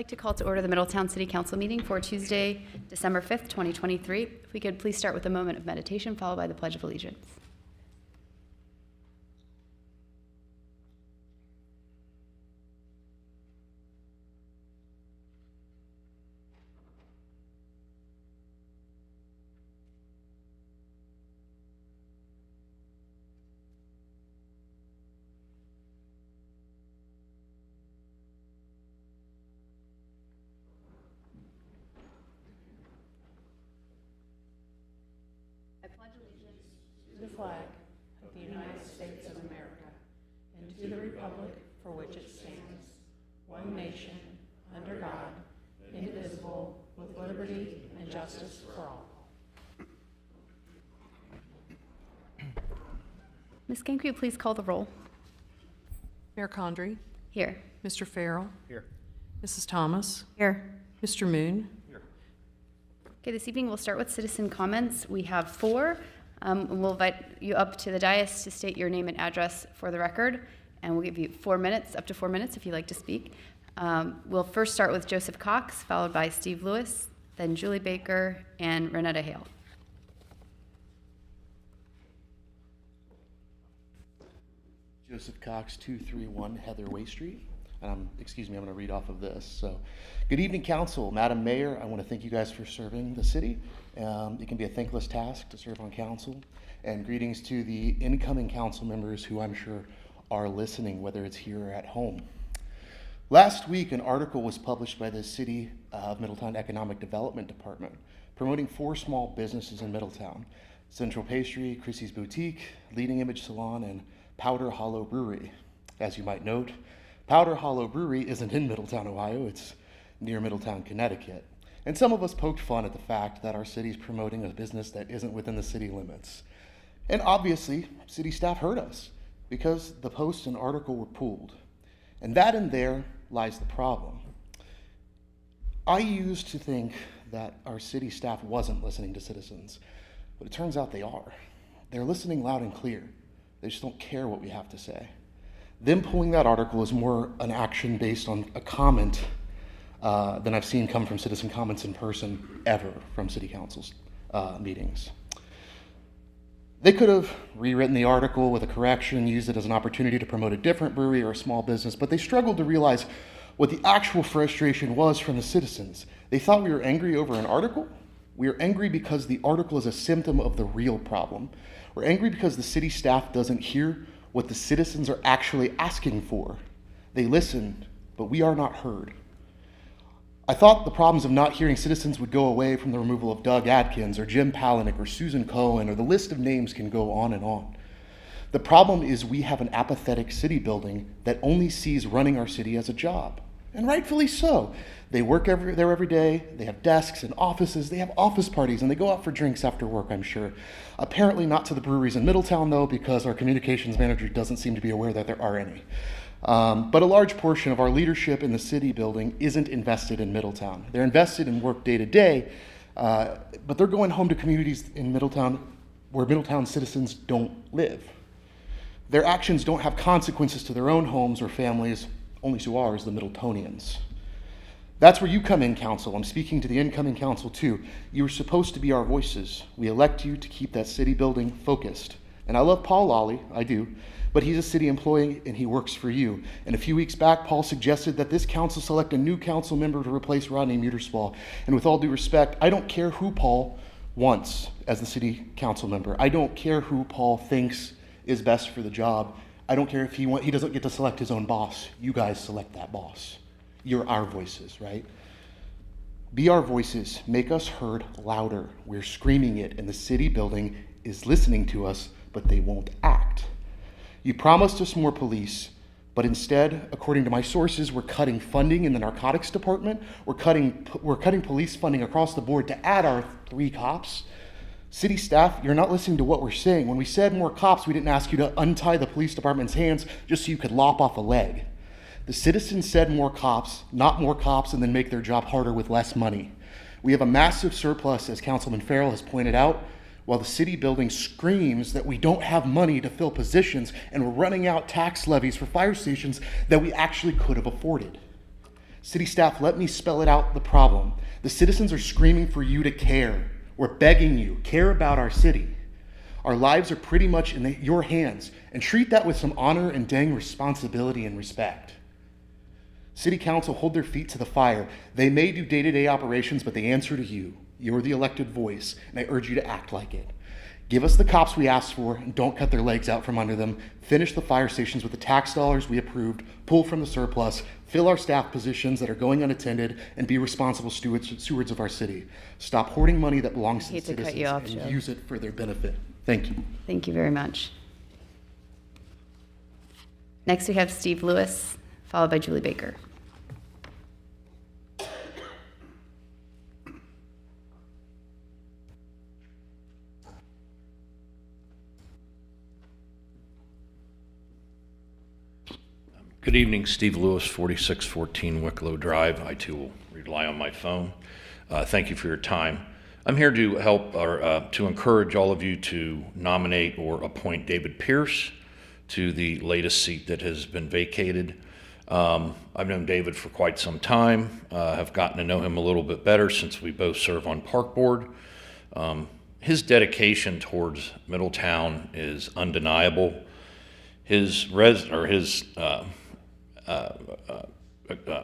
I'd like to call to order the Middletown City Council meeting for Tuesday, December 5th, 2023. If we could please start with a moment of meditation followed by the Pledge of Allegiance. I pledge allegiance to the flag of the United States of America and to the republic for which it stands, one nation, under God, indivisible, with liberty and justice for all. Ms. Gang, could you please call the roll? Mayor Condrey, Here. Mr. Farrell, Here. Mrs. Thomas, Here. Mr. Moon. Okay, this evening we'll start with citizen comments. We have 4. We'll invite you up to the dais to state your name and address for the record, and we'll give you 4 minutes, up to 4 minutes if you'd like to speak. We'll first start with Joseph Cox, followed by Steve Lewis, then Julie Baker, and Renetta Hale. Joseph Cox, 231 Heather Way Street. Excuse me, I'm going to read off of this. So, good evening, Council. Madam Mayor, I want to thank you guys for serving the city. It can be a thankless task to serve on council. And greetings to the incoming council members who I'm sure are listening, whether it's here or at home. Last week, an article was published by the City of Middletown Economic Development Department promoting 4 small businesses in Middletown: Central Pastry, Chrissy's Boutique, Leading Image Salon, and Powder Hollow Brewery. As you might note, Powder Hollow Brewery isn't in Middletown, Ohio. It's near Middletown, Connecticut. And some of us poked fun at the fact that our city's promoting a business that isn't within the city limits. And obviously, city staff heard us because the post and article were pulled. And that in there lies the problem. I used to think that our city staff wasn't listening to citizens, but it turns out they are. They're listening loud and clear. They just don't care what we have to say. Them pulling that article is more an action based on a comment than I've seen come from citizen comments in person ever from city council's meetings. They could have rewritten the article with a correction, used it as an opportunity to promote a different brewery or a small business, but they struggled to realize what the actual frustration was from the citizens. They thought we were angry over an article. We are angry because the article is a symptom of the real problem. We're angry because the city staff doesn't hear what the citizens are actually asking for. They listened, but we are not heard. I thought the problems of not hearing citizens would go away from the removal of Doug Adkins or Jim Palahniuk or Susan Cohen, or the list of names can go on and on. The problem is we have an apathetic city building that only sees running our city as a job, and rightfully so. They work there every day, they have desks and offices, they have office parties, and they go out for drinks after work, I'm sure. Apparently not to the breweries in Middletown, though, because our communications manager doesn't seem to be aware that there are any. But a large portion of our leadership in the city building isn't invested in Middletown. They're invested in work day to day, but they're going home to communities in Middletown where Middletown citizens don't live. Their actions don't have consequences to their own homes or families, only to ours, the Middletonians. That's where you come in, council. I'm speaking to the incoming council too. You are supposed to be our voices. We elect you to keep that city building focused. And I love Paul Lawley, I do, but he's a city employee and he works for you. And a few weeks back, Paul suggested that this council select a new council member to replace Rodney Muterspaw. And with all due respect, I don't care who Paul wants as the city council member. I don't care who Paul thinks is best for the job. I don't care if he doesn't get to select his own boss. You guys select that boss. You're our voices, right? Be our voices. Make us heard louder. We're screaming it, and the city building is listening to us, but they won't act. You promised us more police, but instead, according to my sources, we're cutting funding in the narcotics department. We're cutting police funding across the board to add our 3 cops. City staff, you're not listening to what we're saying. When we said more cops, we didn't ask you to untie the police department's hands just so you could lop off a leg. The citizens said more cops, not more cops, and then make their job harder with less money. We have a massive surplus, as Councilman Farrell has pointed out, while the city building screams that we don't have money to fill positions and we're running out tax levies for fire stations that we actually could have afforded. City staff, let me spell it out the problem. The citizens are screaming for you to care. We're begging you, care about our city. Our lives are pretty much in your hands, and treat that with some honor and dang responsibility and respect. City Council, hold their feet to the fire. They may do day-to-day operations, but they answer to you. You're the elected voice, and I urge you to act like it. Give us the cops we asked for, and don't cut their legs out from under them. Finish the fire stations with the tax dollars we approved, pull from the surplus, fill our staff positions that are going unattended, and be responsible stewards of our city. Stop hoarding money that belongs to the Hate to cut citizens you off, and Joe. use it for their benefit. Thank you. Thank you very much. Next, we have Steve Lewis, followed by Julie Baker. Good evening, Steve Lewis, 4614 Wicklow Drive. I too will rely on my phone. Thank you for your time. I'm here to help or to encourage all of you to nominate or appoint David Pierce to the latest seat that has been vacated. I've known David for quite some time, have gotten to know him a little bit better since we both serve on Park Board. His dedication towards Middletown is undeniable.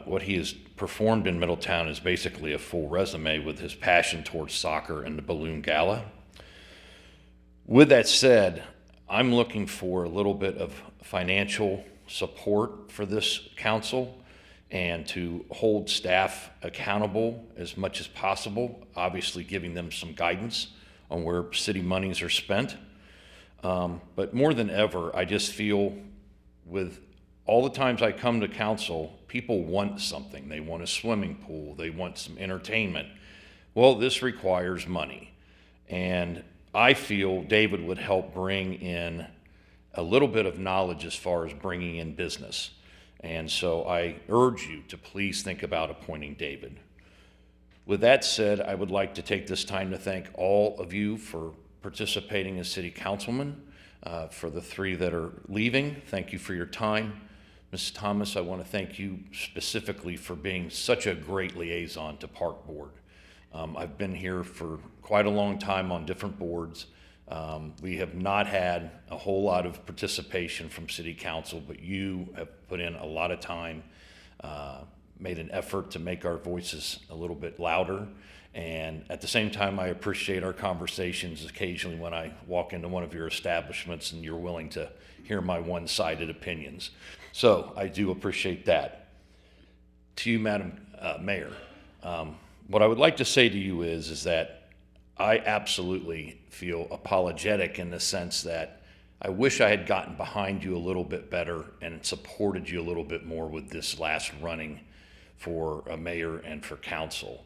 What he has performed in Middletown is basically a full resume with his passion towards soccer and the Balloon Gala. With that said, I'm looking for a little bit of financial support for this council and to hold staff accountable as much as possible, obviously giving them some guidance on where city monies are spent. But more than ever, I just feel with all the times I come to council, people want something. They want a swimming pool. They want some entertainment. Well, this requires money. And I feel David would help bring in a little bit of knowledge as far as bringing in business. And so I urge you to please think about appointing David. With that said, I would like to take this time to thank all of you for participating as city councilmen. For the 3 that are leaving, thank you for your time. Ms. Thomas, I want to thank you specifically for being such a great liaison to Park Board. I've been here for quite a long time on different boards. We have not had a whole lot of participation from City Council, but you have put in a lot of time, made an effort to make our voices a little bit louder. And at the same time, I appreciate our conversations occasionally when I walk into one of your establishments and you're willing to hear my one-sided opinions. So I do appreciate that. To you, Madam Mayor, what I would like to say to you is that I absolutely feel apologetic in the sense that I wish I had gotten behind you a little bit better and supported you a little bit more with this last running for a mayor and for council.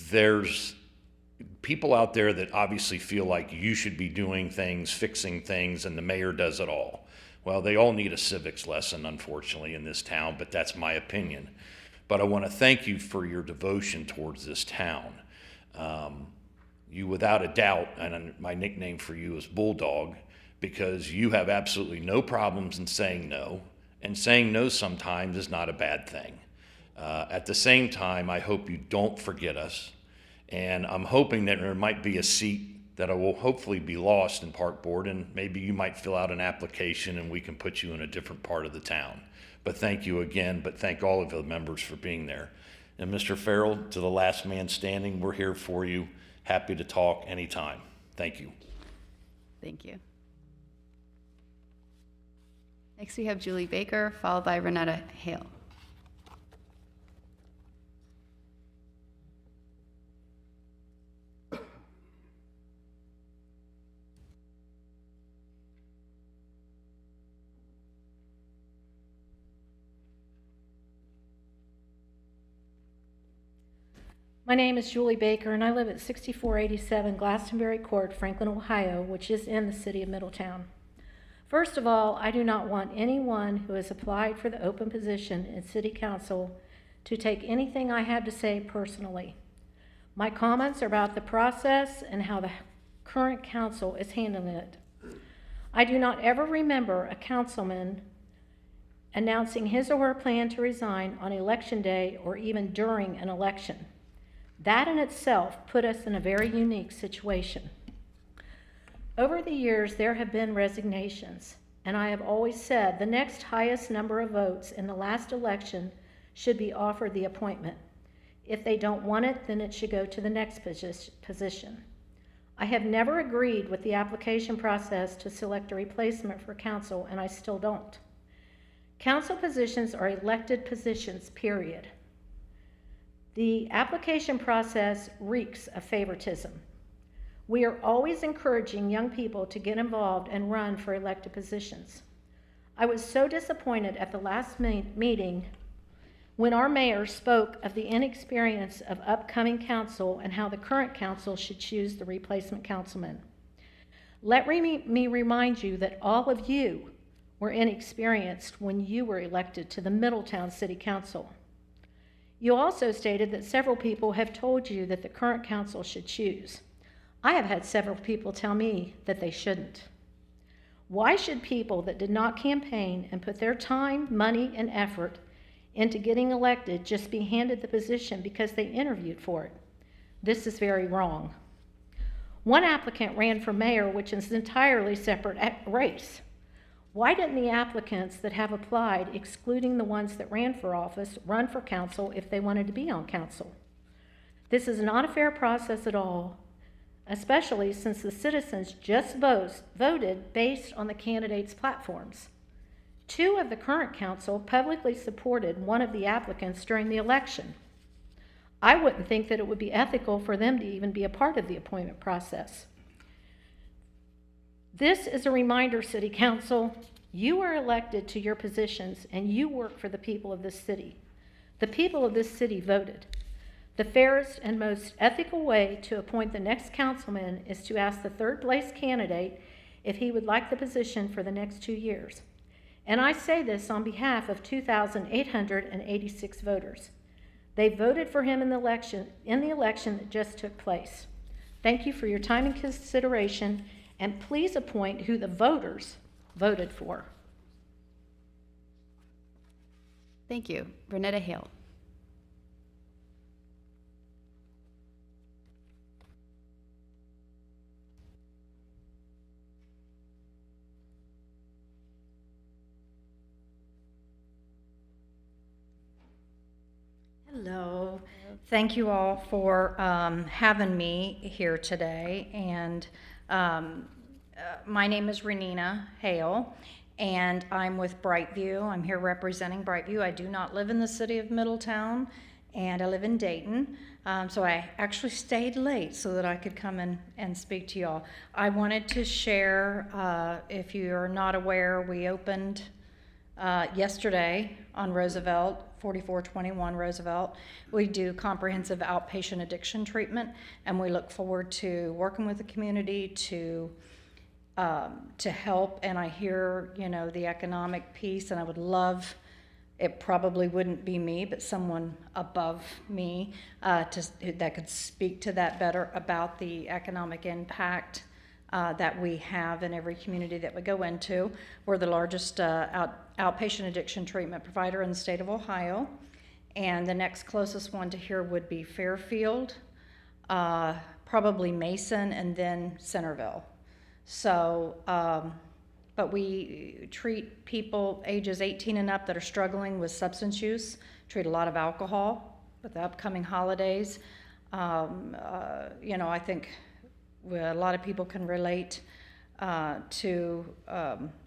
There's people out there that obviously feel like you should be doing things, fixing things, and the mayor does it all. Well, they all need a civics lesson, unfortunately, in this town, but that's my opinion. But I want to thank you for your devotion towards this town. You, without a doubt, and my nickname for you is Bulldog, because you have absolutely no problems in saying no, and saying no sometimes is not a bad thing. At the same time, I hope you don't forget us, and I'm hoping that there might be a seat that will hopefully be lost in Park Board, and maybe you might fill out an application and we can put you in a different part of the town. But thank you again, but thank all of the members for being there. And Mr. Farrell, to the last man standing, we're here for you. Happy to talk anytime. Thank you. Thank you. Next, we have Julie Baker, followed by Renetta Hale. My name is Julie Baker, and I live at 6487 Glastonbury Court, Franklin, Ohio, which is in the city of Middletown. First of all, I do not want anyone who has applied for the open position in City Council to take anything I have to say personally. My comments are about the process and how the current council is handling it. I do not ever remember a councilman announcing his or her plan to resign on election day or even during an election. That in itself put us in a very unique situation. Over the years, there have been resignations, and I have always said the next highest number of votes in the last election should be offered the appointment. If they don't want it, then it should go to the next position. I have never agreed with the application process to select a replacement for council, and I still don't. Council positions are elected positions, period. The application process reeks of favoritism. We are always encouraging young people to get involved and run for elected positions. I was so disappointed at the last meeting when our mayor spoke of the inexperience of upcoming council and how the current council should choose the replacement councilman. Let me remind you that all of you were inexperienced when you were elected to the Middletown City Council. You also stated that several people have told you that the current council should choose. I have had several people tell me that they shouldn't. Why should people that did not campaign and put their time, money, and effort into getting elected just be handed the position because they interviewed for it? This is very wrong. One applicant ran for mayor, which is an entirely separate race. Why didn't the applicants that have applied, excluding the ones that ran for office, run for council if they wanted to be on council? This is not a fair process at all, especially since the citizens just voted based on the candidates' platforms. 2 of the current council publicly supported one of the applicants during the election. I wouldn't think that it would be ethical for them to even be a part of the appointment process. This is a reminder, City Council, you are elected to your positions and you work for the people of this city. The people of this city voted. The fairest and most ethical way to appoint the next councilman is to ask the third place candidate if he would like the position for the next 2 years. And I say this on behalf of 2,886 voters. They voted for him in the election that just took place. Thank you for your time and consideration, and please appoint who the voters voted for. Thank you. Renetta Hale. Hello. Thank you all for having me here today. And my name is Renina Hale, and I'm with Brightview. I'm here representing Brightview. I do not live in the city of Middletown, and I live in Dayton. So I actually stayed late so that I could come and speak to y'all. I wanted to share, if you're not aware, we opened yesterday on Roosevelt, 4421 Roosevelt. We do comprehensive outpatient addiction treatment, and we look forward to working with the community to help. And I hear, the economic piece, and I would love, it probably wouldn't be me, but someone above me that could speak to that better about the economic impact that we have in every community that we go into. We're the largest outpatient addiction treatment provider in the state of Ohio, and the next closest one to here would be Fairfield, probably Mason, and then Centerville. So, but we treat people ages 18 and up that are struggling with substance use, treat a lot of alcohol with the upcoming holidays. I think a lot of people can relate to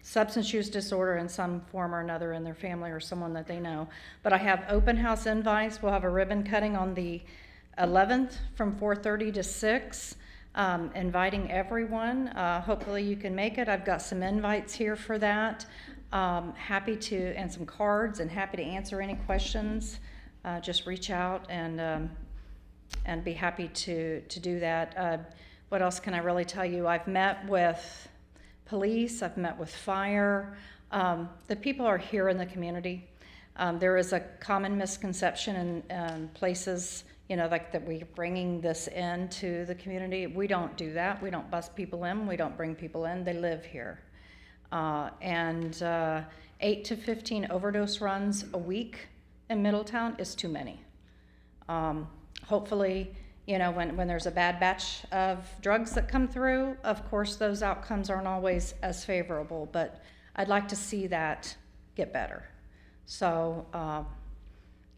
substance use disorder in some form or another in their family or someone that they know. But I have open house invites. We'll have a ribbon cutting on the 11th from 4:30 to 6, inviting everyone. Hopefully you can make it. I've got some invites here for that. Happy to, and some cards, and happy to answer any questions. Just reach out and be happy to do that. What else can I really tell you? I've met with police, I've met with fire. The people are here in the community. There is a common misconception in places, like that we're bringing this into the community. We don't do that. We don't bus people in. We don't bring people in. They live here. And 8 to 15 overdose runs a week in Middletown is too many. Hopefully, when there's a bad batch of drugs that come through, of course, those outcomes aren't always as favorable, but I'd like to see that get better. So,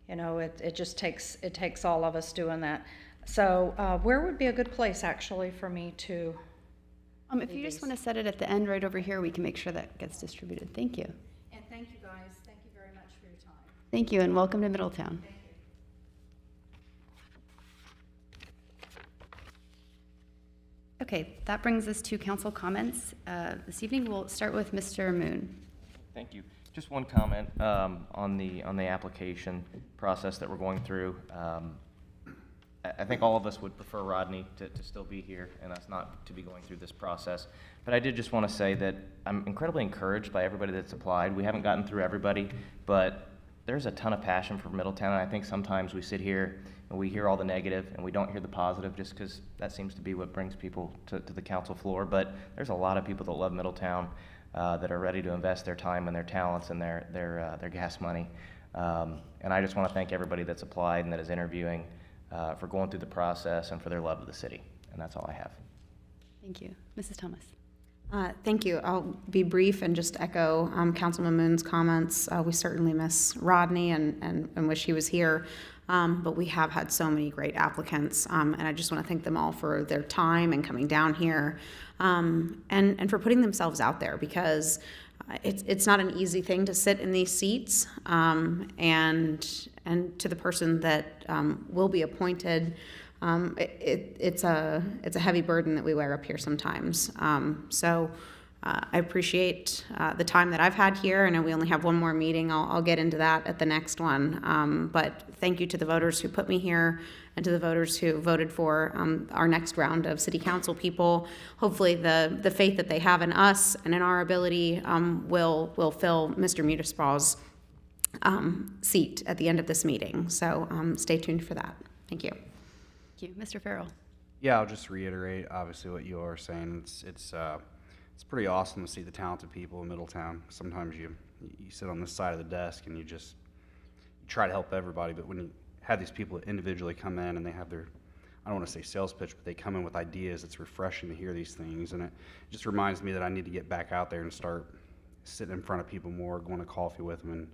it just takes all of us doing that. So, where would be a good place actually for me to? If you just want to set it at the end right over here, we can make sure that gets distributed. Thank you. And thank you guys. Thank you very much for your time. Thank you, and welcome to Middletown. Okay, that brings us to council comments. This evening, we'll start with Mr. Moon. Thank you. Just one comment on the application process that we're going through. I think all of us would prefer Rodney to still be here and us not to be going through this process. But I did just want to say that I'm incredibly encouraged by everybody that's applied. We haven't gotten through everybody, but there's a ton of passion for Middletown, and I think sometimes we sit here and we hear all the negative and we don't hear the positive just because that seems to be what brings people to the council floor. But there's a lot of people that love Middletown that are ready to invest their time and their talents and their gas money. And I just want to thank everybody that's applied and that is interviewing for going through the process and for their love of the city. And that's all I have. Thank you. Mrs. Thomas. Thank you. I'll be brief and just echo Councilman Moon's comments. We certainly miss Rodney and wish he was here, but we have had so many great applicants, and I just want to thank them all for their time and coming down here, and for putting themselves out there, because it's not an easy thing to sit in these seats, and to the person that will be appointed. It's a heavy burden that we wear up here sometimes. So I appreciate the time that I've had here. I know we only have one more meeting. I'll get into that at the next one. But thank you to the voters who put me here and to the voters who voted for our next round of city council people. Hopefully the faith that they have in us and in our ability will fill Mr. Mudaspau's seat at the end of this meeting. So stay tuned for that. Thank you. Thank you. Mr. Farrell. Yeah, I'll just reiterate, obviously, what you are saying. It's pretty awesome to see the talented people in Middletown. Sometimes you sit on this side of the desk and you try to help everybody, but when you have these people that individually come in and they have their, I don't want to say sales pitch, but they come in with ideas, it's refreshing to hear these things, and it just reminds me that I need to get back out there and start sitting in front of people more, going to coffee with them,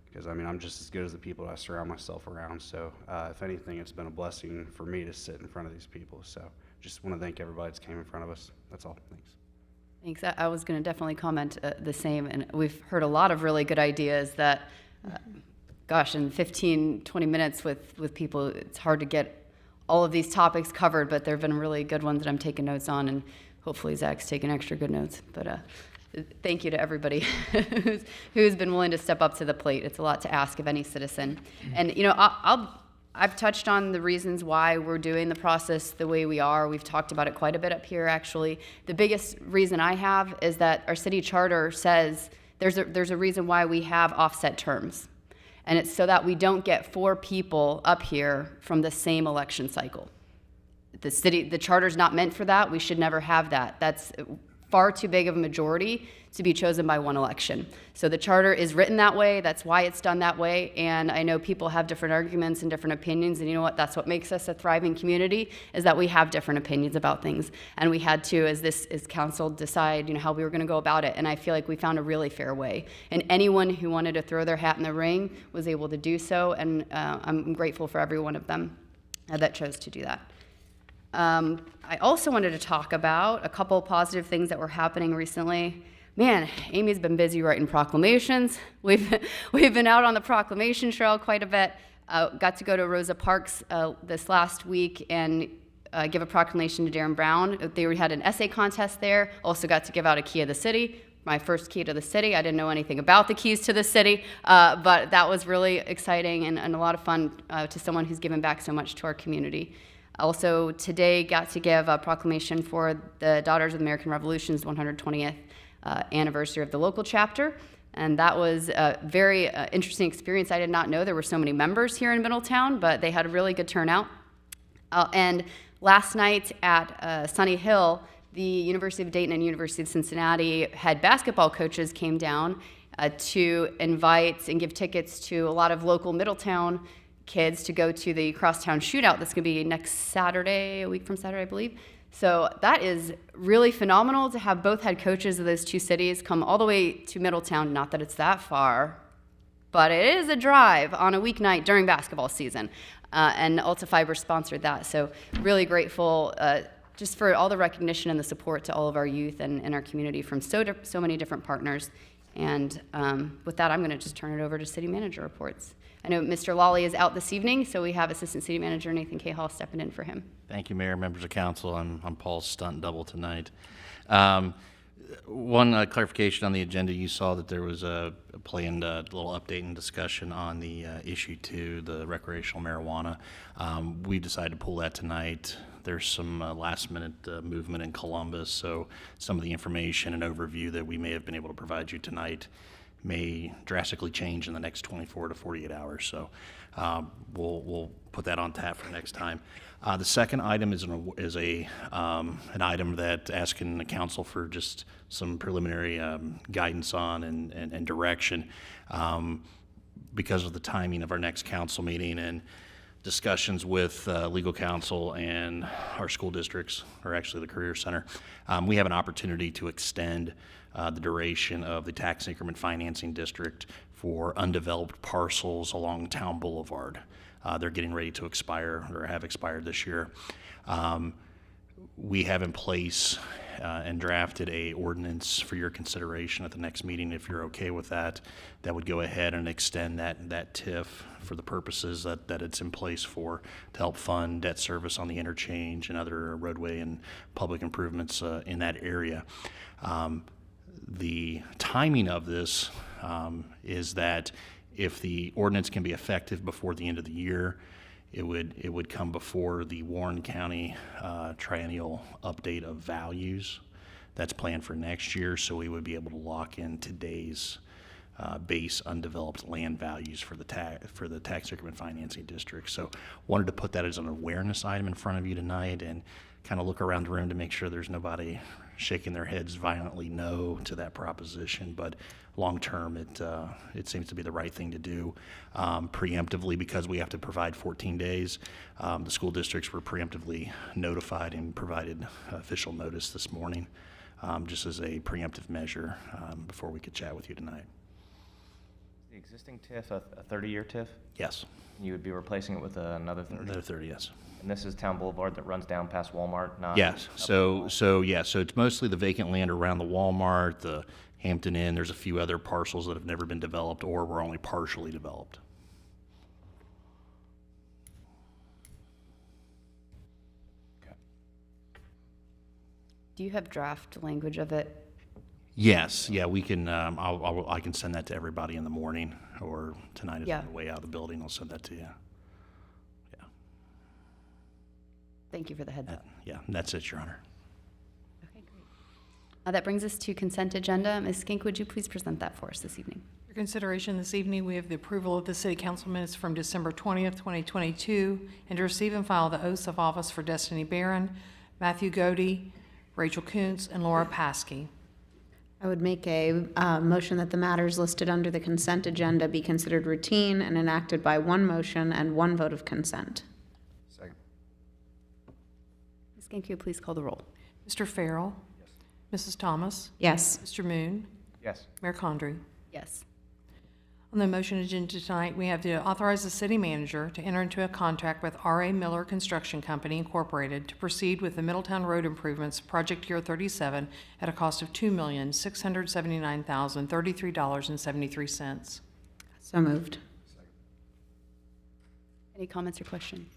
because I'm just as good as the people I surround myself around. So if anything, it's been a blessing for me to sit in front of these people. So just want to thank everybody that's came in front of us. That's all. Thanks. Thanks. I was going to definitely comment the same. And we've heard a lot of really good ideas that, in 15, 20 minutes with people, it's hard to get all of these topics covered, but there have been really good ones that I'm taking notes on, and hopefully Zach's taking extra good notes. But thank you to everybody who's been willing to step up to the plate. It's a lot to ask of any citizen. And, I've touched on the reasons why we're doing the process the way we are. We've talked about it quite a bit up here, actually. The biggest reason I have is that our city charter says there's a reason why we have offset terms. And it's so that we don't get 4 people up here from the same election cycle. The charter's not meant for that. We should never have that. That's far too big of a majority to be chosen by one election. So the charter is written that way. That's why it's done that way. And I know people have different arguments and different opinions. And you know what? That's what makes us a thriving community, is that we have different opinions about things. And we had to, as council, decide, how we were going to go about it. And I feel like we found a really fair way. And anyone who wanted to throw their hat in the ring was able to do so. And I'm grateful for every one of them that chose to do that. I also wanted to talk about a couple of positive things that were happening recently. Man, Amy's been busy writing proclamations. We've been out on the proclamation trail quite a bit. Got to go to Rosa Parks this last week and give a proclamation to Darren Brown. They had an essay contest there. Also got to give out a key of the city, my first key to the city. I didn't know anything about the keys to the city, but that was really exciting and a lot of fun to someone who's given back so much to our community. Also today got to give a proclamation for the Daughters of the American Revolution's 120th anniversary of the local chapter. And that was a very interesting experience. I did not know there were so many members here in Middletown, but they had a really good turnout. And last night at Sunny Hill, the University of Dayton and University of Cincinnati head basketball coaches came down to invite and give tickets to a lot of local Middletown kids to go to the crosstown shootout that's going to be next Saturday, a week from Saturday, I believe. So that is really phenomenal to have both head coaches of those two cities come all the way to Middletown. Not that it's that far, but it is a drive on a weeknight during basketball season. And Ulta Fiber sponsored that. So really grateful just for all the recognition and the support to all of our youth and our community from so many different partners. And with that, I'm going to just turn it over to city manager reports. I know Mr. Lawley is out this evening, so we have Assistant City Manager Nathan Cahall stepping in for him. Thank you, Mayor, members of council. I'm Paul's stunt double tonight. One clarification on the agenda. You saw that there was a planned little update and discussion on the issue 2, the recreational marijuana. We decided to pull that tonight. There's some last-minute movement in Columbus, so some of the information and overview that we may have been able to provide you tonight may drastically change in the next 24 to 48 hours. So we'll put that on tap for next time. The second item is an item that asking the council for just some preliminary guidance on and direction because of the timing of our next council meeting and discussions with legal counsel and our school districts, or actually the Career Center. We have an opportunity to extend the duration of the tax increment financing district for undeveloped parcels along Town Boulevard. They're getting ready to expire or have expired this year. We have in place and drafted a ordinance for your consideration at the next meeting. If you're okay with that, that would go ahead and extend that TIF for the purposes that it's in place for, to help fund debt service on the interchange and other roadway and public improvements in that area. The timing of this is that if the ordinance can be effective before the end of the year, it would come before the Warren County triennial update of values that's planned for next year, so we would be able to lock in today's base undeveloped land values for the tax increment financing district. So wanted to put that as an awareness item in front of you tonight and kind of look around the room to make sure there's nobody shaking their heads violently no to that proposition. But long term, it seems to be the right thing to do. Preemptively, because we have to provide 14 days, the school districts were preemptively notified and provided official notice this morning, just as a preemptive measure before we could chat with you tonight. The existing TIF, a 30-year TIF? Yes. You would be replacing it with another 30? Another 30, yes. And this is Town Boulevard that runs down past Walmart? Not Yes. up So the mall? so it's mostly the vacant land around the Walmart, the Hampton Inn. There's a few other parcels that have never been developed or were only partially developed. Do you have draft language of it? Yes. Yeah, we can. I can send that to everybody in the morning or tonight as Yeah. on the way out of the building. I'll send that to you. Yeah. Thank you for the heads up. Yeah. That's it, Your Honor. Okay, great. That brings us to consent agenda. Ms. Skink, would you please present that for us this evening? For consideration this evening, we have the approval of the City Council minutes from December 20th, 2022, and to receive and file the oaths of office for Destiny Barron, Matthew Godey, Rachel Kuntz, and Laura Paskey. I would make a motion that the matters listed under the consent agenda be considered routine and enacted by one motion and one vote of consent. Second. Ms. Skink, you please call the roll. Mr. Farrell? Yes. Mrs. Thomas? Yes. Mr. Moon? Yes. Mayor Condrey? Yes. On the motion agenda tonight, we have to authorize the city manager to enter into a contract with R.A. Miller Construction Company Incorporated to proceed with the Middletown Road Improvements Project Year 37 at a cost of $2,679,033.73. So moved. Any comments or questions?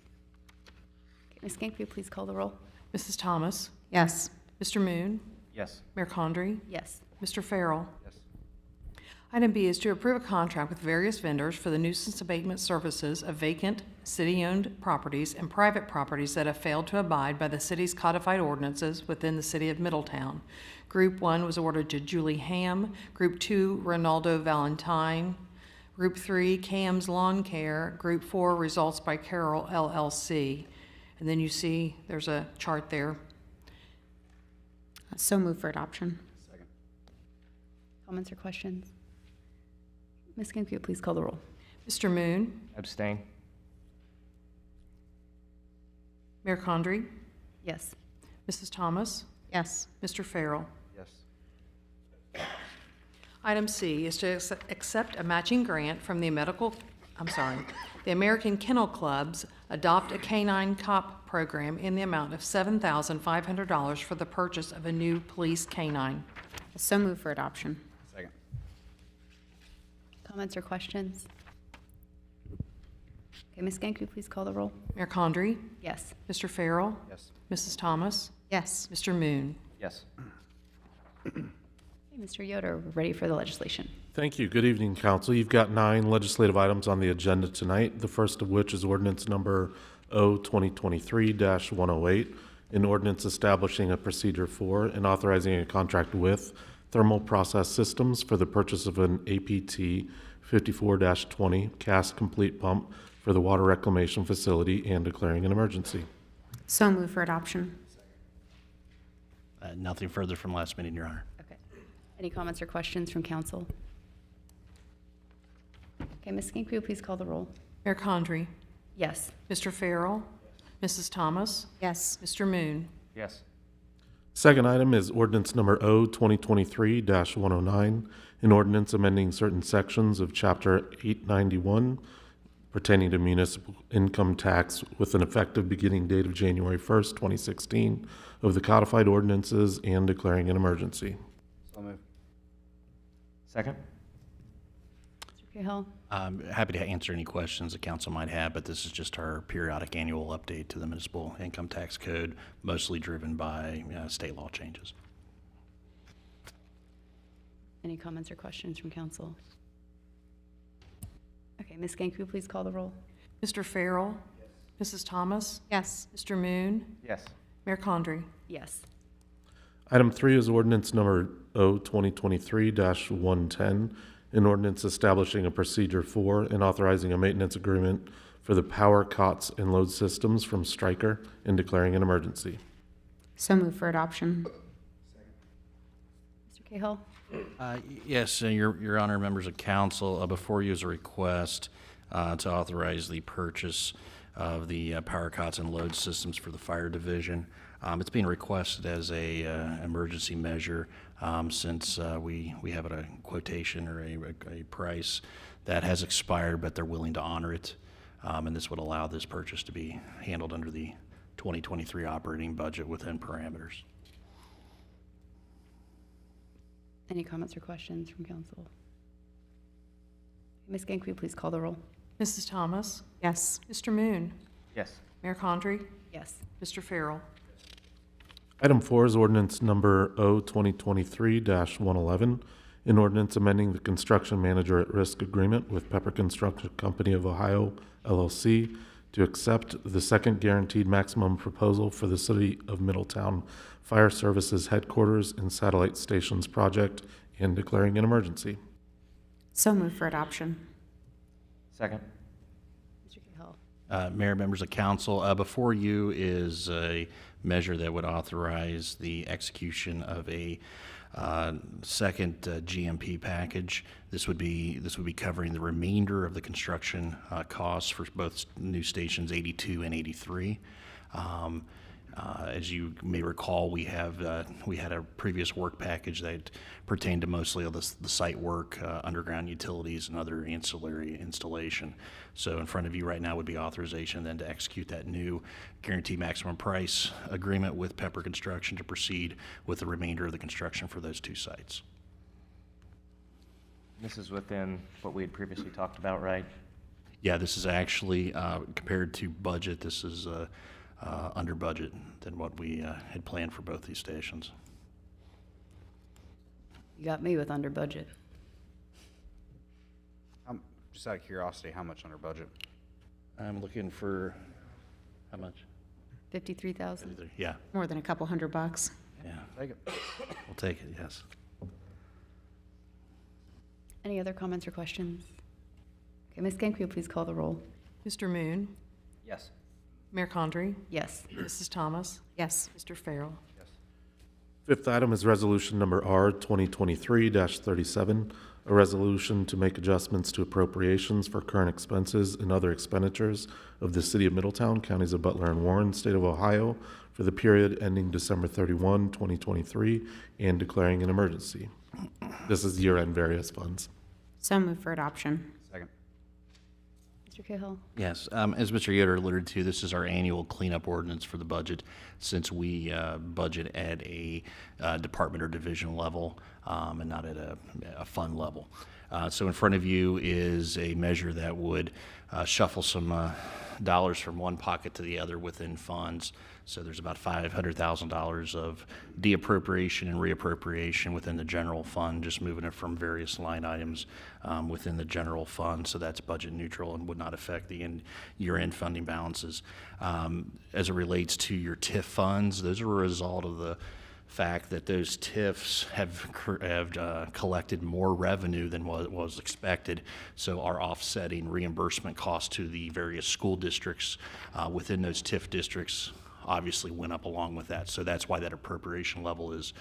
Okay, Ms. Skink, will you please call the roll? Mrs. Thomas? Yes. Mr. Moon? Yes. Mayor Condrey? Yes. Mr. Farrell? Yes. Item B is to approve a contract with various vendors for the nuisance abatement services of vacant, city-owned properties and private properties that have failed to abide by the city's codified ordinances within the city of Middletown. Group 1 was awarded to Julie Ham, Group 2, Ronaldo Valentine, Group 3, Cam's Lawn Care, Group 4, Results by Carroll LLC. And then you see there's a chart there. So moved for adoption. Comments or questions? Ms. Kim, could you please call the roll? Mr. Moon, Abstain. Mayor Condrey, Yes. Mrs. Thomas, Yes. Mr. Farrell. Yes. Item C is to accept a matching grant from the the American Kennel Club's Adopt a Canine Cop program in the amount of $7,500 for the purchase of a new police canine. So move for adoption. Second. Comments or questions? Okay, Ms. Gank, could you please call the roll? Mayor Condrey, Yes. Mr. Farrell, Yes. Mrs. Thomas, Yes. Mr. Moon. Yes. Okay, Mr. Yoder, we're ready for the legislation. Thank you. Good evening, council. You've got 9 legislative items on the agenda tonight, the first of which is ordinance number O-2023-108, an ordinance establishing a procedure for and authorizing a contract with Thermal Process Systems for the purchase of an APT 54-20 cast complete pump for the water reclamation facility and declaring an emergency. So move for adoption. Nothing further from last meeting, Your Honor. Okay. Any comments or questions from council? Okay, Ms. Gank, could you please call the roll? Mayor Condrey, Yes. Mr. Farrell, Mrs. Thomas, Yes. Mr. Moon. Yes. Second item is ordinance number O-2023-109, an ordinance amending certain sections of Chapter 891 pertaining to municipal income tax with an effective beginning date of January 1st, 2016 of the codified ordinances and declaring an emergency. So move. Second? Mr. Cahill? Happy to answer any questions the council might have, but this is just our periodic annual update to the municipal income tax code, mostly driven by state law changes. Any comments or questions from council? Okay, Ms. Gank, could you please call the roll? Mr. Farrell, Mrs. Thomas, Yes. Mr. Moon, Yes. Mayor Condrey. Yes. Item 3 is ordinance number O-2023-110, an ordinance establishing a procedure for and authorizing a maintenance agreement for the power cots and load systems from Stryker and declaring an emergency. So move for adoption. Mr. Cahill? Yes, Your Honor, members of council, before you is a request to authorize the purchase of the power cots and load systems for the fire division. It's being requested as a emergency measure since we have a quotation or a price that has expired, but they're willing to honor it. And this would allow this purchase to be handled under the 2023 operating budget within parameters. Any comments or questions from council? Ms. Gank, will you please call the roll? Mrs. Thomas, Yes. Mr. Moon, Yes. Mayor Condrey, Yes. Mr. Farrell. Item 4 is ordinance number O-2023-111, an ordinance amending the construction manager at risk agreement with Pepper Construction Company of Ohio, LLC, to accept the second guaranteed maximum proposal for the City of Middletown Fire Services Headquarters and Satellite Stations project and declaring an emergency. So move for adoption. Second? Mr. Cahill? Mayor, members of council, before you is a measure that would authorize the execution of a second GMP package. This would be covering the remainder of the construction costs for both new stations 82 and 83. As you may recall, we had a previous work package that pertained to mostly the site work, underground utilities, and other ancillary installation. So in front of you right now would be authorization then to execute that new guaranteed maximum price agreement with Pepper Construction to proceed with the remainder of the construction for those two sites. This is within what we had previously talked about, right? Yeah, this is actually, compared to budget, this is under budget than what we had planned for both these stations. You got me with under budget. Just out of curiosity, how much under budget? I'm looking for, how much? 53,000. Yeah, More than a couple $100. yeah, Take it. we'll take it, yes. Any other comments or questions? Okay, Ms. Gank, will you please call the roll? Mr. Moon, Yes. Mayor Condrey, Yes. Mrs. Thomas, Yes. Mr. Farrell. Fifth item is resolution number R 2023-37, a resolution to make adjustments to appropriations for current expenses and other expenditures of the City of Middletown, Counties of Butler and Warren, State of Ohio, for the period ending December 31, 2023, and declaring an emergency. This is year-end various funds. So move for adoption. Second. Mr. Cahill. Yes, as Mr. Yoder alluded to, this is our annual cleanup ordinance for the budget, since we budget at a department or division level and not at a fund level. So in front of you is a measure that would shuffle some dollars from one pocket to the other within funds. So there's about $500,000 of deappropriation and reappropriation within the general fund, just moving it from various line items within the general fund. So that's budget neutral and would not affect the year-end funding balances. As it relates to your TIF funds, those are a result of the fact that those TIFs have collected more revenue than what was expected, so our offsetting reimbursement costs to the various school districts within those TIF districts obviously went up along with that. So that's why that appropriation level it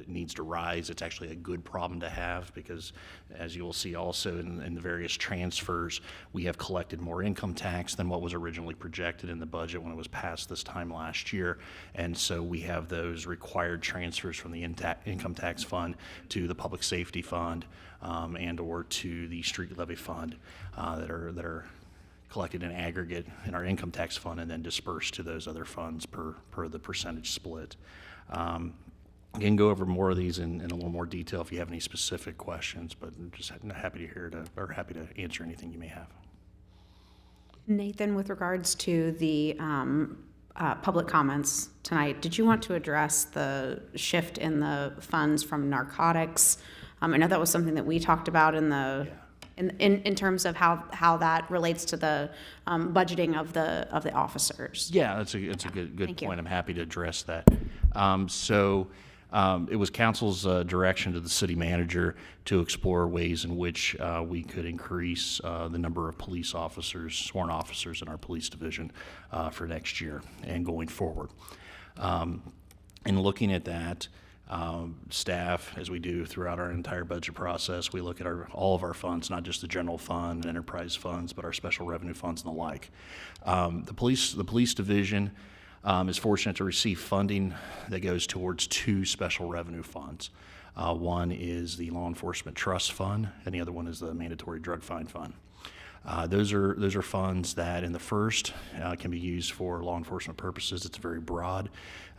needs to rise. It's actually a good problem to have because, as you will see also in the various transfers, we have collected more income tax than what was originally projected in the budget when it was passed this time last year. And so we have those required transfers from the income tax fund to the public safety fund and or to the street levy fund that are collected in aggregate in our income tax fund and then dispersed to those other funds per the percentage split. Again, go over more of these in a little more detail if you have any specific questions, but I'm just happy to answer anything you may have. Nathan, with regards to the public comments tonight, did you want to address the shift in the funds from narcotics? I know that was something that we talked about in terms of how that relates to the budgeting of the officers. Yeah, that's a good Thank you. point. I'm happy to address that. It was council's direction to the city manager to explore ways in which we could increase the number of police officers, sworn officers in our police division for next year and going forward. In looking at that, staff, as we do throughout our entire budget process, we look at all of our funds, not just the general fund and enterprise funds, but our special revenue funds and the like. The police division is fortunate to receive funding that goes towards two special revenue funds. One is the Law Enforcement Trust Fund, and the other one is the Mandatory Drug Fine Fund. Those are funds that in the first can be used for law enforcement purposes. It's very broad.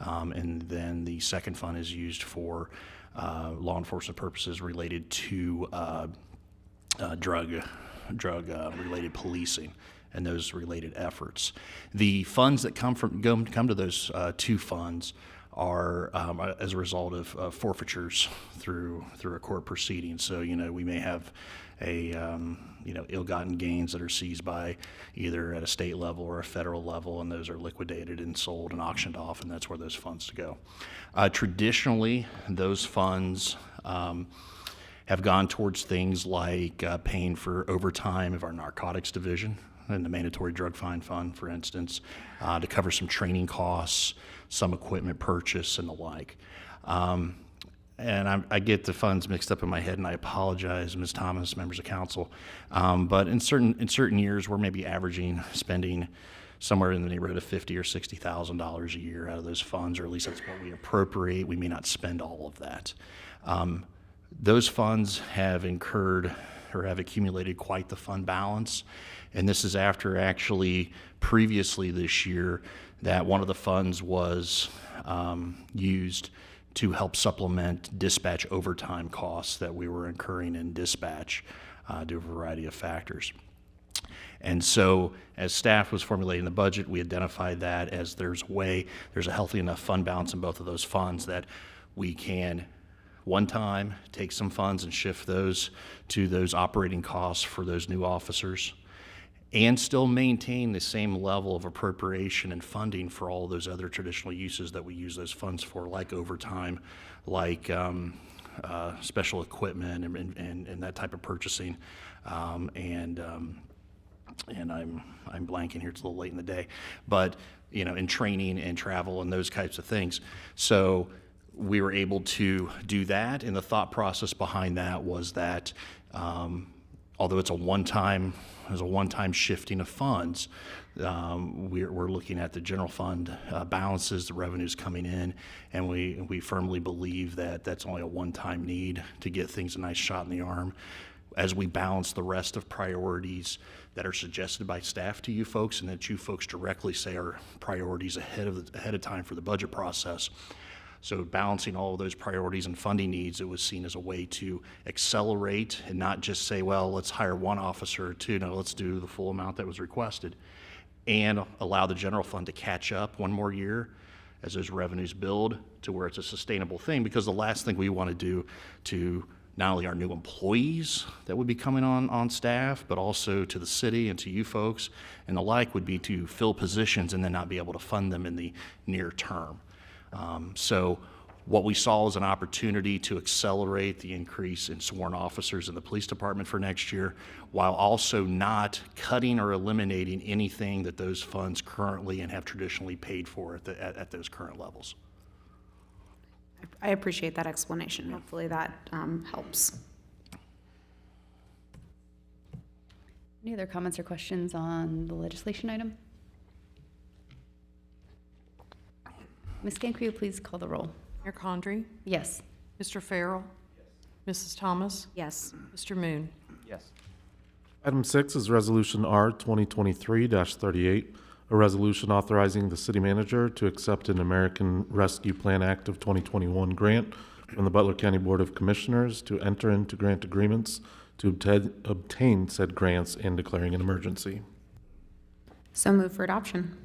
And then the second fund is used for law enforcement purposes related to drug related policing and those related efforts. The funds that come to those two funds are as a result of forfeitures through a court proceeding. So we may have ill-gotten gains that are seized by either at a state level or a federal level, and those are liquidated and sold and auctioned off, and that's where those funds go. Traditionally, those funds have gone towards things like paying for overtime of our narcotics division and the Mandatory Drug Fine Fund, for instance, to cover some training costs, some equipment purchase, and the like. And I get the funds mixed up in my head, and I apologize, Ms. Thomas, members of council. But in certain years, we're maybe spending somewhere in the neighborhood of $50,000 or $60,000 a year out of those funds, or at least that's what we appropriate. We may not spend all of that. Those funds have incurred or have accumulated quite the fund balance, and this is after actually previously this year that one of the funds was used to help supplement dispatch overtime costs that we were incurring in dispatch due to a variety of factors. And so as staff was formulating the budget, we identified that as there's a healthy enough fund balance in both of those funds that we can one time take some funds and shift those to those operating costs for those new officers and still maintain the same level of appropriation and funding for all those other traditional uses that we use those funds for, like overtime, like special equipment and that type of purchasing. And I'm blanking here, it's a little late in the day, but in training and travel and those types of things. So we were able to do that, and the thought process behind that was that although it's a one-time shifting of funds, we're looking at the general fund balances, the revenues coming in, and we firmly believe that that's only a one-time need to get things a nice shot in the arm. As we balance the rest of priorities that are suggested by staff to you folks, and that you folks directly say are priorities ahead of time for the budget process. So balancing all of those priorities and funding needs, it was seen as a way to accelerate and not just say, well, let's hire one officer or two. No, let's do the full amount that was requested, and allow the general fund to catch up one more year as those revenues build to where it's a sustainable thing. Because the last thing we want to do to not only our new employees that would be coming on staff, but also to the city and to you folks and the like, would be to fill positions and then not be able to fund them in the near term. So what we saw as an opportunity to accelerate the increase in sworn officers in the police department for next year, while also not cutting or eliminating anything that those funds currently and have traditionally paid for at those current levels. I appreciate that explanation. Hopefully that helps. Any other comments or questions on the legislation item? Ms. Skank, will you please call the roll? Mayor Condrey? Yes. Mr. Farrell? Mrs. Thomas? Yes. Mr. Moon? Yes. Item 6 is Resolution R 2023-38, a resolution authorizing the city manager to accept an American Rescue Plan Act of 2021 grant from the Butler County Board of Commissioners to enter into grant agreements to obtain said grants and declaring an emergency. So move for adoption.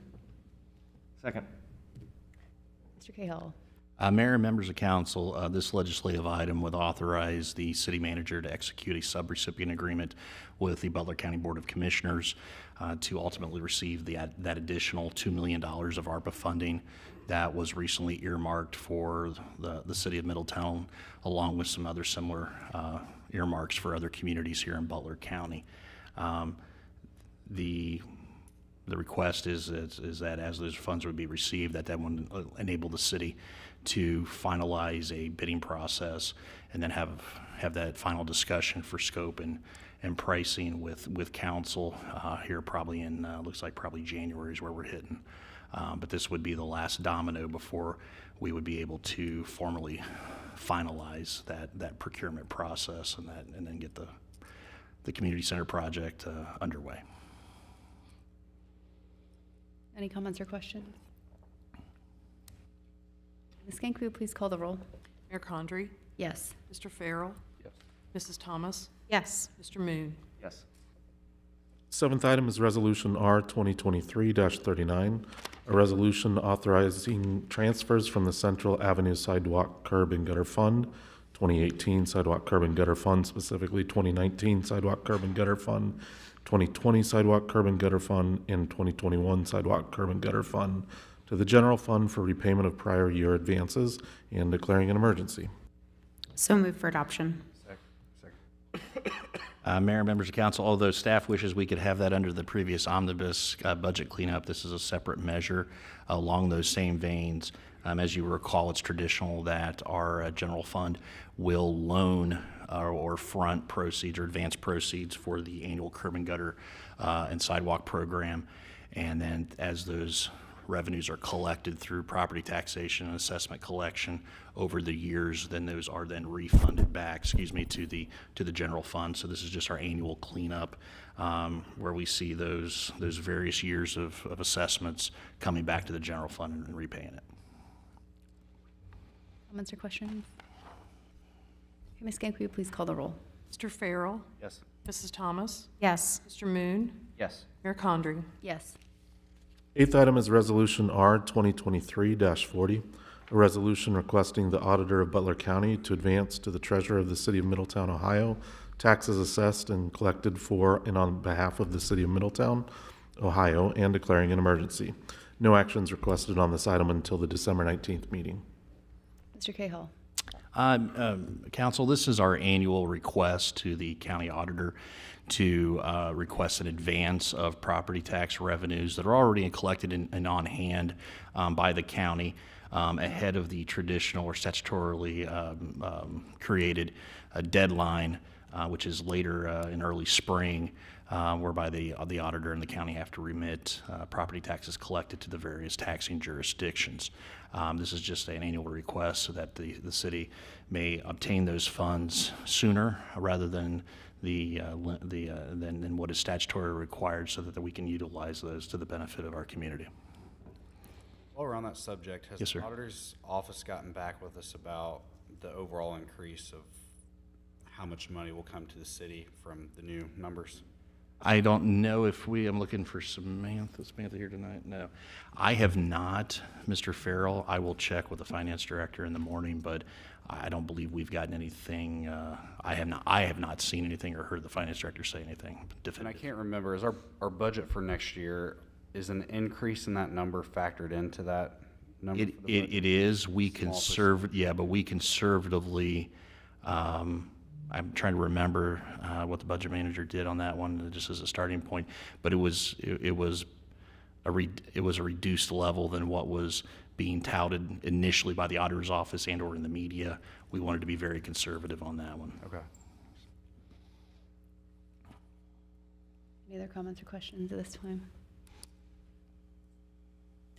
Second. Mr. Cahill. Mayor and members of council, this legislative item would authorize the city manager to execute a subrecipient agreement with the Butler County Board of Commissioners to ultimately receive that additional $2 million of ARPA funding that was recently earmarked for the city of Middletown, along with some other similar earmarks for other communities here in Butler County. The request is that as those funds would be received, that would enable the city to finalize a bidding process and then have that final discussion for scope and pricing with council here probably in, looks like probably January is where we're hitting. But this would be the last domino before we would be able to formally finalize that procurement process and then get the community center project underway. Any comments or questions? Ms. Skank, will you please call the roll? Mayor Condrey? Yes. Mr. Farrell? Yes. Mrs. Thomas? Yes. Mr. Moon? Yes. Seventh item is Resolution R 2023-39, a resolution authorizing transfers from the Central Avenue Sidewalk Curb and Gutter Fund, 2018 Sidewalk Curb and Gutter Fund, specifically 2019 Sidewalk Curb and Gutter Fund, 2020 Sidewalk Curb and Gutter Fund, and 2021 Sidewalk Curb and Gutter Fund to the general fund for repayment of prior year advances and declaring an emergency. So move for adoption. Mayor and members of council, although staff wishes we could have that under the previous omnibus budget cleanup, this is a separate measure along those same veins. As you recall, it's traditional that our general fund will loan or front proceeds or advance proceeds for the annual curb and gutter and sidewalk program. And then as those revenues are collected through property taxation and assessment collection over the years, then those are then refunded back, to the general fund. So this is just our annual cleanup where we see those various years of assessments coming back to the general fund and repaying it. Comments or questions? Okay, Ms. Skank, will you please call the roll? Mr. Farrell? Yes. Mrs. Thomas? Yes. Mr. Moon? Yes. Mayor Condrey? Yes. Eighth item is Resolution R 2023-40, a resolution requesting the auditor of Butler County to advance to the treasurer of the city of Middletown, Ohio, taxes assessed and collected for and on behalf of the city of Middletown, Ohio, and declaring an emergency. No actions requested on this item until the December 19th meeting. Mr. Cahill. Council, this is our annual request to the county auditor to request an advance of property tax revenues that are already collected and on hand by the county ahead of the traditional or statutorily created deadline, which is later in early spring, whereby the auditor and the county have to remit property taxes collected to the various taxing jurisdictions. This is just an annual request so that the city may obtain those funds sooner rather than than what is statutorily required, so that we can utilize those to the benefit of our community. While we're on that subject, has Yes, the sir. auditor's office gotten back with us about the overall increase of how much money will come to the city from the new numbers? I don't know if I'm looking for Samantha. Samantha here tonight? No. I have not, Mr. Farrell. I will check with the finance director in the morning, but I don't believe we've gotten anything. I have not seen anything or heard the finance director say anything And I definitive. can't remember, is our budget for next year, is an increase in that number factored into that number? for the budget? It is. We Small but we conservatively, I'm trying to remember what the budget manager did on that one, just as a starting point. But it was a reduced level than what was being touted initially by the auditor's office and/or in the media. We wanted to be very conservative on that one. Okay. Any other comments or questions at this time?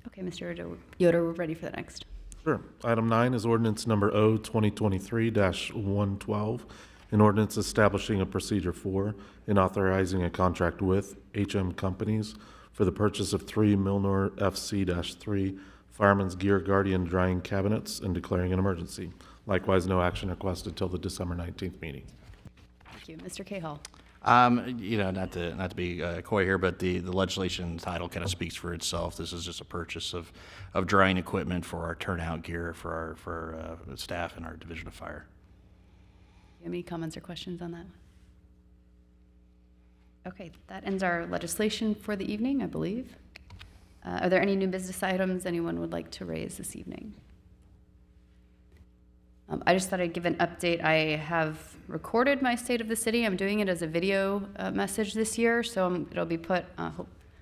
Okay, Mr. Yoder, we're ready for the next. Sure. Item 9 is ordinance number O 2023-112, an ordinance establishing a procedure for and authorizing a contract with HM Companies for the purchase of 3 Milnor FC-3 Fireman's Gear Guardian drying cabinets and declaring an emergency. Likewise, no action requested till the December 19th meeting. Thank you. Mr. Cahall. Not to be coy here, but the legislation title kind of speaks for itself. This is just a purchase of drying equipment for our turnout gear for our staff and our Division of Fire. Do you have any comments or questions on that? Okay, that ends our legislation for the evening, I believe. Are there any new business items anyone would like to raise this evening? I just thought I'd give an update. I have recorded my State of the City. I'm doing it as a video message this year, so it'll be put, in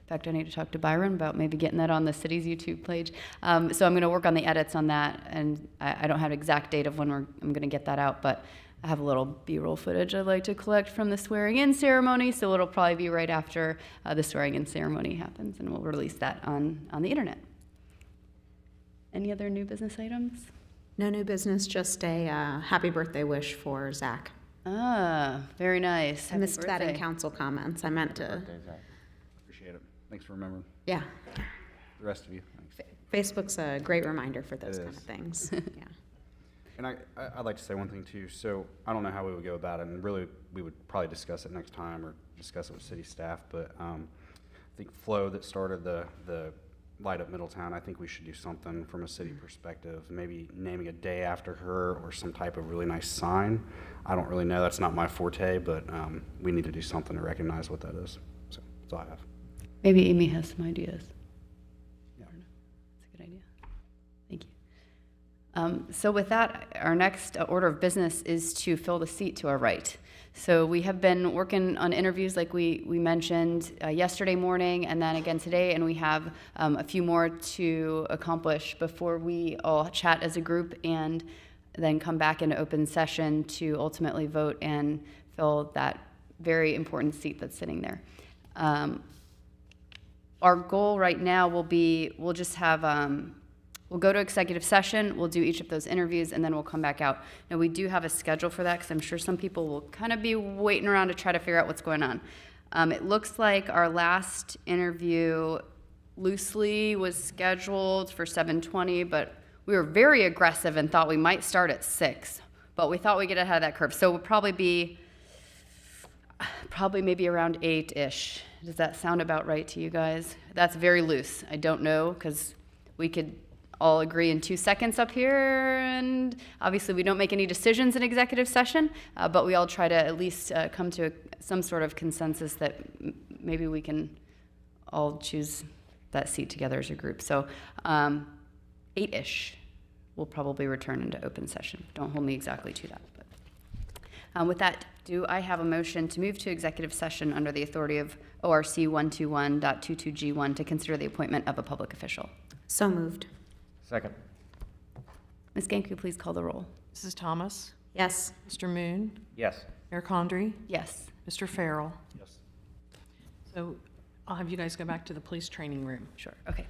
fact, I need to talk to Byron about maybe getting that on the city's YouTube page. So I'm going to work on the edits on that, and I don't have an exact date of when I'm going to get that out, but I have a little B-roll footage I'd like to collect from the swearing-in ceremony, so it'll probably be right after the swearing-in ceremony happens, and we'll release that on the internet. Any other new business items? No new business, just a happy birthday wish for Zach. Ah, very nice. I Happy missed that in birthday. council comments. I meant to, Appreciate it. Thanks for remembering. yeah. The rest of you, thanks. Facebook's a great reminder for those It kind of is. things. Yeah. And I'd like to say one thing too. So I don't know how we would go about it, and really we would probably discuss it next time or discuss it with city staff. But I think Flo that started the Light Up Middletown, I think we should do something from a city perspective, maybe naming a day after her or some type of really nice sign. I don't really know. That's not my forte, but we need to do something to recognize what that is. So that's all I have. Maybe Amy has some ideas. Yeah. That's a good idea. Thank you. So with that, our next order of business is to fill the seat to our right. So we have been working on interviews like we mentioned yesterday morning and then again today, and we have a few more to accomplish before we all chat as a group and then come back into open session to ultimately vote and fill that very important seat that's sitting there. Our goal right now will be, we'll just have, we'll go to executive session, we'll do each of those interviews, and then we'll come back out. Now, we do have a schedule for that, because I'm sure some people will kind of be waiting around to try to figure out what's going on. It looks like our last interview loosely was scheduled for 7:20, but we were very aggressive and thought we might start at 6, but we thought we'd get ahead of that curve. So it would probably be, maybe around 8-ish. Does that sound about right to you guys? That's very loose. I don't know, because we could all agree in 2 seconds up here, and obviously we don't make any decisions in executive session, but we all try to at least come to some sort of consensus that maybe we can all choose that seat together as a group. So 8-ish, we'll probably return into open session. Don't hold me exactly to that. But With that, do I have a motion to move to executive session under the authority of ORC 121.22G1 to consider the appointment of a public official? So moved. Second. Ms. Gank, will you please call the roll? Mrs. Thomas? Yes. Mr. Moon? Yes. Mayor Condrey? Yes. Mr. Farrell? Yes. So I'll have you guys go back to the police training room. Sure, okay.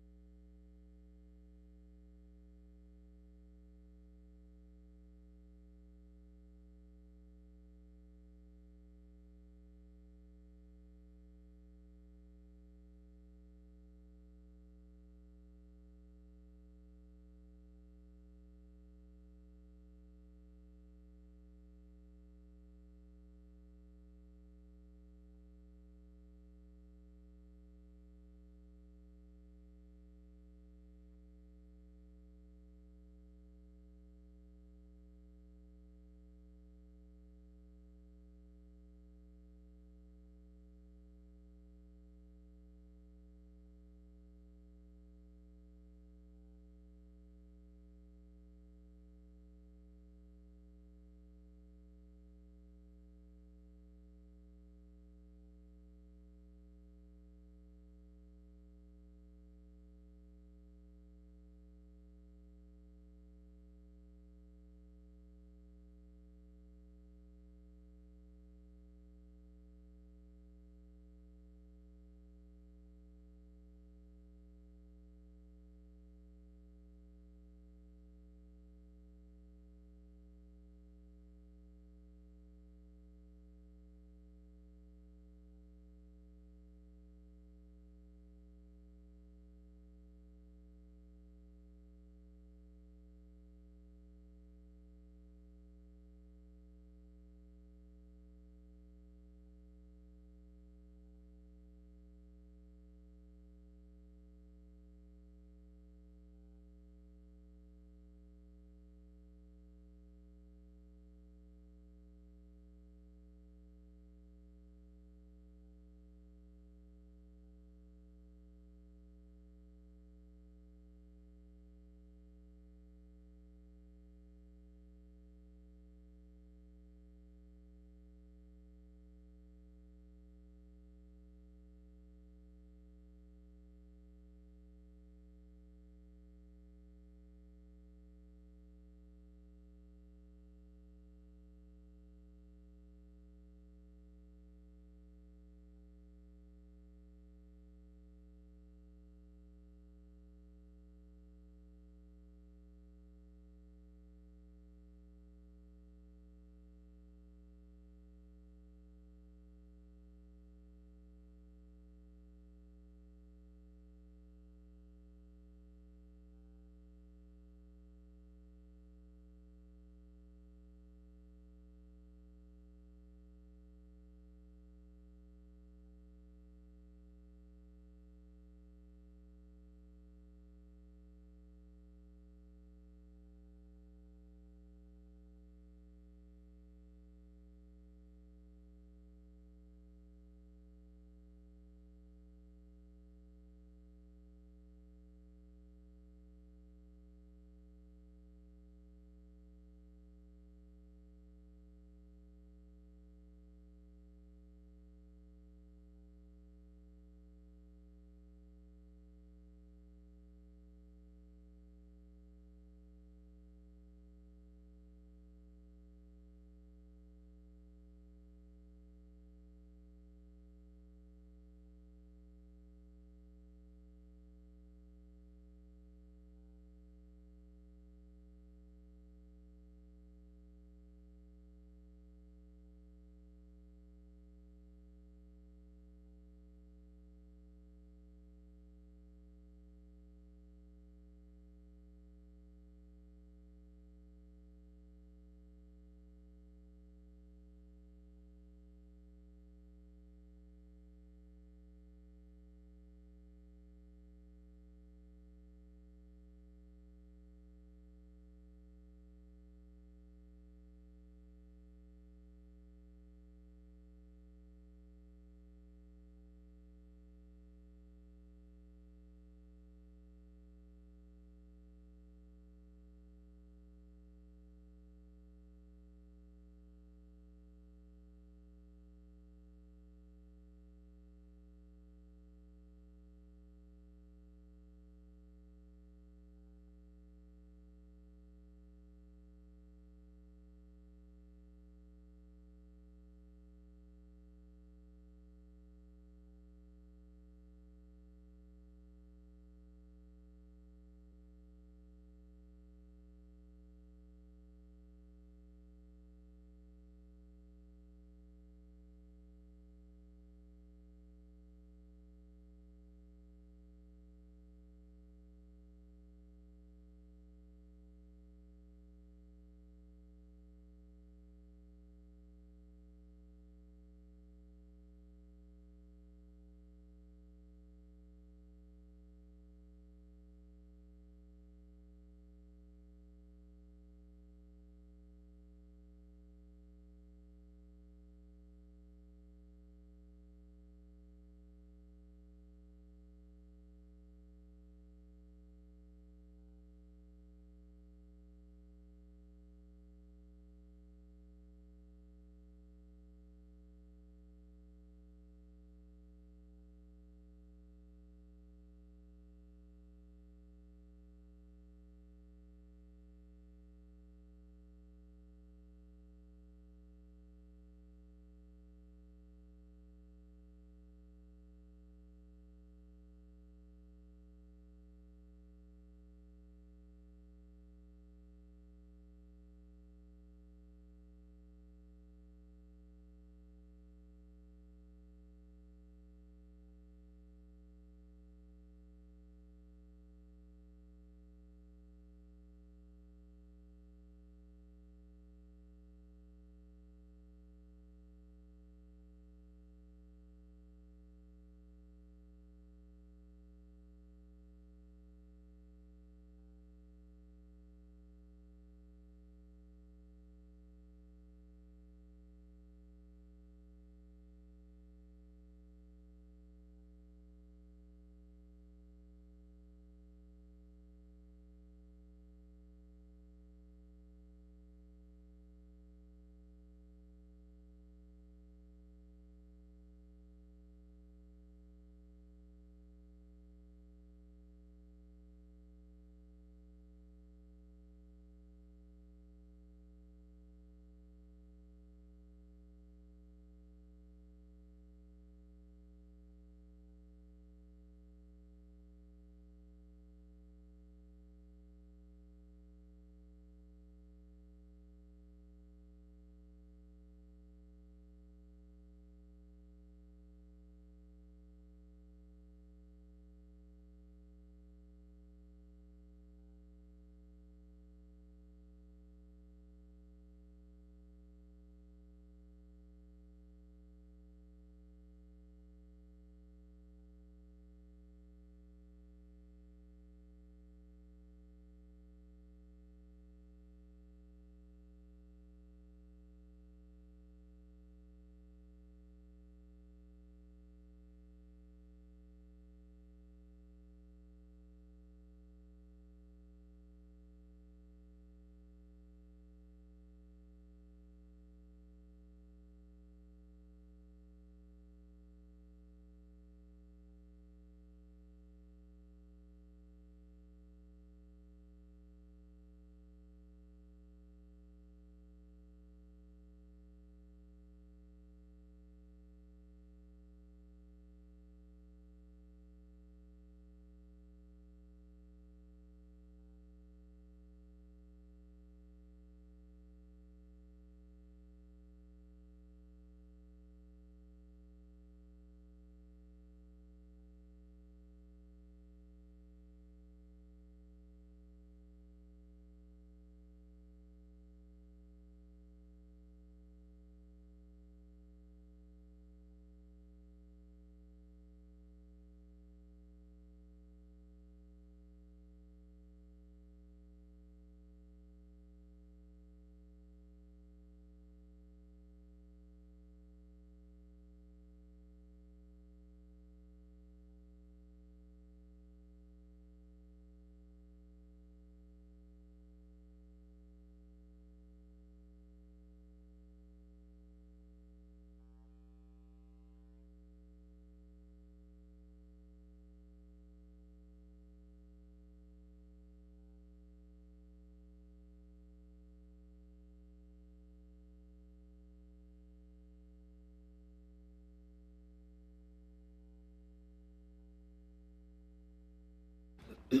Okay,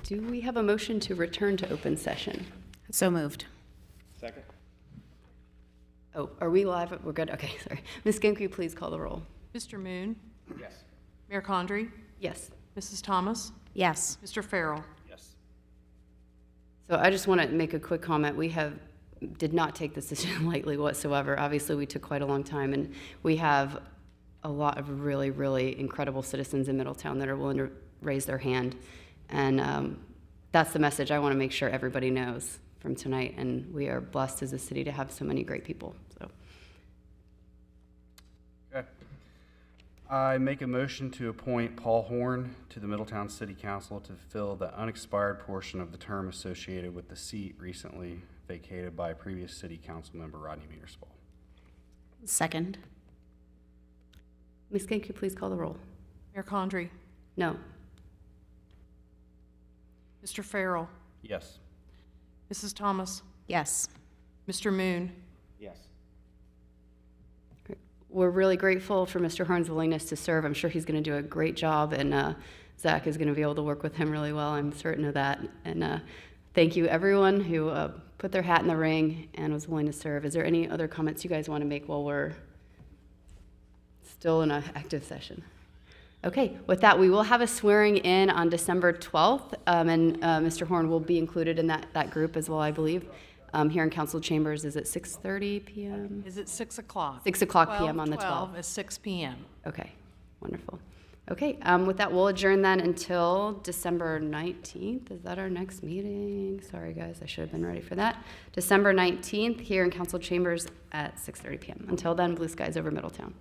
do we have a motion to return to open session? So moved. Second. Oh, are we live? We're good? Okay, sorry. Ms. Game, could you please call the roll? Mr. Moon? Yes. Mayor Condrey? Yes. Mrs. Thomas? Yes. Mr. Farrell? Yes. So I just want to make a quick comment. We did not take this decision lightly whatsoever. Obviously, we took quite a long time, and we have a lot of really, really incredible citizens in Middletown that are willing to raise their hand. And that's the message I want to make sure everybody knows from tonight. And we are blessed as a city to have so many great people. So Okay. I make a motion to appoint Paul Horn to the Middletown City Council to fill the unexpired portion of the term associated with the seat recently vacated by previous city council member Rodney Meterspaw. Second. Ms. Gang, could you please call the roll? Mayor Condrey? No. Mr. Farrell? Yes. Mrs. Thomas? Yes. Mr. Moon? Yes. We're really grateful for Mr. Horn's willingness to serve. I'm sure he's going to do a great job, and Zach is going to be able to work with him really well. I'm certain of that. And thank you, everyone who put their hat in the ring and was willing to serve. Is there any other comments you guys want to make while we're still in an active session? Okay, with that, we will have a swearing in on December 12th, and Mr. Horn will be included in that group as well, I believe. Here in council chambers, is it 6:30 p.m.? Is it 6 o'clock? 6 o'clock p.m. on the 12 is 6 p.m. Okay, wonderful. Okay, with that, we'll adjourn then until December 19th. Is that our next meeting? Sorry, guys, I should have been ready for that. December 19th here in council chambers at 6:30 p.m. Until then, blue skies over Middletown.